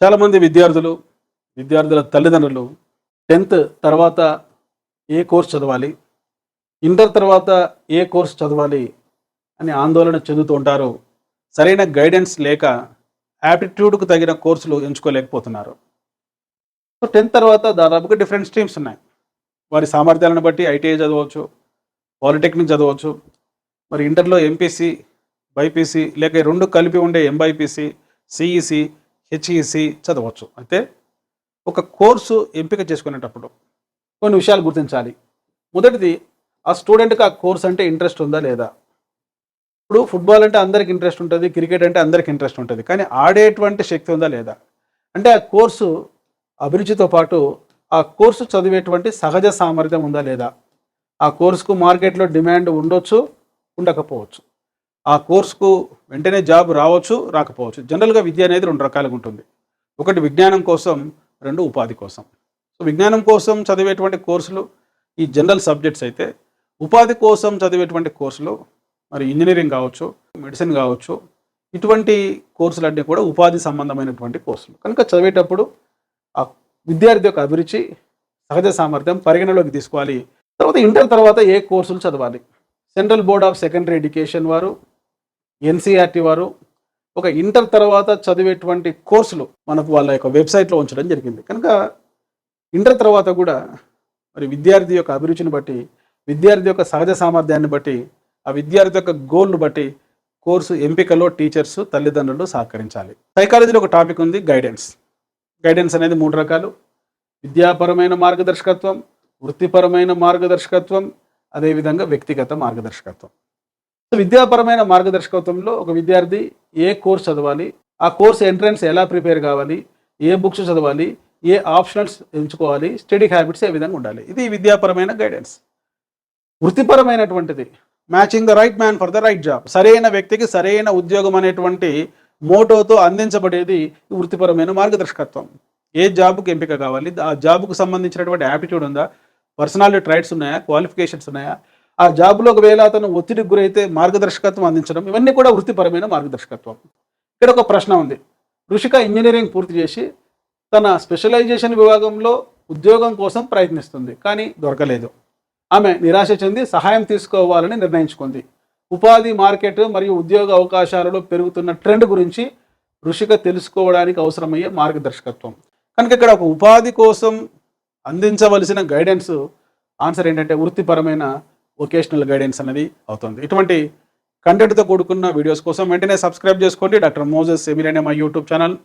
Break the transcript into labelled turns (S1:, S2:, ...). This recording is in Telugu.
S1: చాలామంది విద్యార్థుల తల్లిదండ్రులు 10th తర్వాత ఏ కోర్స్ చదవాలి, ఇంటర్ తర్వాత ఏ కోర్స్ చదవాలి అని ఆందోళన చెందుతూ ఉంటారు. సరైన గైడెన్స్ లేక యాప్టిట్యూడ్‌కు తగిన కోర్సులు ఎంచుకోలేకపోతున్నారు. సో 10th తర్వాత దాదాపుగా డిఫరెంట్ స్ట్రీమ్స్ ఉన్నాయి. వారి సామర్థ్యాలను బట్టి ఐటీఐ చదవచ్చు, పాలిటెక్నిక్ చదవచ్చు. మరి ఇంటర్‌లో ఎంపీసీ, బైపీసీ లేక ఈ 2 కలిపి ఉండే ఎంబైపీసీ, సీఈసీ, హెచ్ఈసీ చదవచ్చు. అయితే ఒక కోర్సు ఎంపిక చేసుకునేటప్పుడు కొన్ని విషయాలు గుర్తించాలి. మొదటిది, ఆ స్టూడెంట్‌కి ఆ కోర్స్ అంటే ఇంట్రెస్ట్ ఉందా లేదా? ఇప్పుడు ఫుట్బాల్ అంటే అందరికి ఇంట్రెస్ట్ ఉంటుంది, క్రికెట్ అంటే అందరికి ఇంట్రెస్ట్ ఉంటుంది. కానీ ఆడేటువంటి శక్తి ఉందా లేదా? అంటే ఆ కోర్సు అభిరుచితో పాటు ఆ కోర్సు చదివేటువంటి సహజ సామర్థ్యం ఉందా లేదా? ఆ కోర్సుకు మార్కెట్‌లో డిమాండ్ ఉండొచ్చు, ఉండకపోవచ్చు. ఆ కోర్సుకు వెంటనే జాబ్ రావచ్చు, రాకపోవచ్చు. జనరల్‌గా విద్య అనేది 2 రకాలుగా ఉంటుంది. ఒకటి విజ్ఞానం కోసం, 2 ఉపాధి కోసం. సో విజ్ఞానం కోసం చదివేటువంటి కోర్సులు ఈ జనరల్ సబ్జెక్ట్స్ అయితే, ఉపాధి కోసం చదివేటువంటి కోర్సులు మరి ఇంజనీరింగ్ కావచ్చు, మెడిసిన్ కావచ్చు, ఇటువంటి కోర్సులన్నీ కూడా ఉపాధి సంబంధమైనటువంటి కోర్సులు. కనుక చదివేటప్పుడు ఆ విద్యార్థి యొక్క అభిరుచి, సహజ సామర్థ్యం పరిగణలోకి తీసుకోవాలి. తర్వాత ఇంటర్ తర్వాత ఏ కోర్సులు చదవాలి? Central board of secondary education వారు, ఎన్సీఆర్టీ వారు ఒక ఇంటర్ తర్వాత చదివేటువంటి కోర్సులు మనకు వాళ్ళ యొక్క వెబ్సైట్లో ఉంచడం జరిగింది. కనుక ఇంటర్ తర్వాత కూడా మరి విద్యార్థి యొక్క అభిరుచిని బట్టి, విద్యార్థి యొక్క సహజ సామర్థ్యాన్ని బట్టి, ఆ విద్యార్థి యొక్క గోల్ను బట్టి కోర్సు ఎంపికలో టీచర్స్, తల్లిదండ్రులు సహకరించాలి. సైకాలజీలో ఒక టాపిక్ ఉంది, గైడెన్స్. గైడెన్స్ అనేది 3 రకాలు: విద్యాపరమైన మార్గదర్శకత్వం, వృత్తిపరమైన మార్గదర్శకత్వం, అదేవిధంగా వ్యక్తిగత మార్గదర్శకత్వం. సో విద్యాపరమైన మార్గదర్శకత్వంలో ఒక విద్యార్థి ఏ కోర్స్ చదవాలి, ఆ కోర్స్ ఎంట్రన్స్ ఎలా ప్రిపేర్ కావాలి, ఏ బుక్స్ చదవాలి, ఏ ఆప్షనల్స్ ఎంచుకోవాలి, స్టడీ హ్యాబిట్స్ ఏ విధంగా ఉండాలి, ఇది విద్యాపరమైన గైడెన్స్. వృత్తిపరమైనటువంటిది matching the right man for the right job, సరైన వ్యక్తికి సరైన ఉద్యోగం అనేటువంటి మోటోతో అందించబడేది వృత్తిపరమైన మార్గదర్శకత్వం. ఏ జాబ్కు ఎంపిక కావాలి, ఆ జాబ్కు సంబంధించినటువంటి యాప్టిట్యూడ్ ఉందా, పర్సనాలిటీ ట్రైట్స్ ఉన్నాయా, క్వాలిఫికేషన్స్ ఉన్నాయా, ఆ జాబ్లో ఒకవేళ అతను ఒత్తిడికి గురైతే మార్గదర్శకత్వం అందించడం, ఇవన్నీ కూడా వృత్తిపరమైన మార్గదర్శకత్వం. ఇక్కడ ఒక ప్రశ్న ఉంది. రుషిక ఇంజనీరింగ్ పూర్తి చేసి తన స్పెషలైజేషన్ విభాగంలో ఉద్యోగం కోసం ప్రయత్నిస్తుంది, కానీ దొరకలేదు. ఆమె నిరాశ చెంది సహాయం తీసుకోవాలని నిర్ణయించుకుంది. ఉపాధి, మార్కెట్ మరియు ఉద్యోగ అవకాశాలలో పెరుగుతున్న ట్రెండ్ గురించి రుషిక తెలుసుకోవడానికి అవసరమయ్యే మార్గదర్శకత్వం. కనుక ఇక్కడ ఒక ఉపాధి కోసం అందించవలసిన గైడెన్స్ ఆన్సర్ ఏంటంటే వృత్తిపరమైన వొకేషనల్ గైడెన్స్ అనేది అవుతుంది. ఇటువంటి కంటెంట్తో కూడుకున్న వీడియోస్ కోసం వెంటనే సబ్స్క్రైబ్ చేసుకోండి. డాక్టర్ మోజెస్ ఎమిల్ అనే మా యూట్యూబ్ ఛానల్.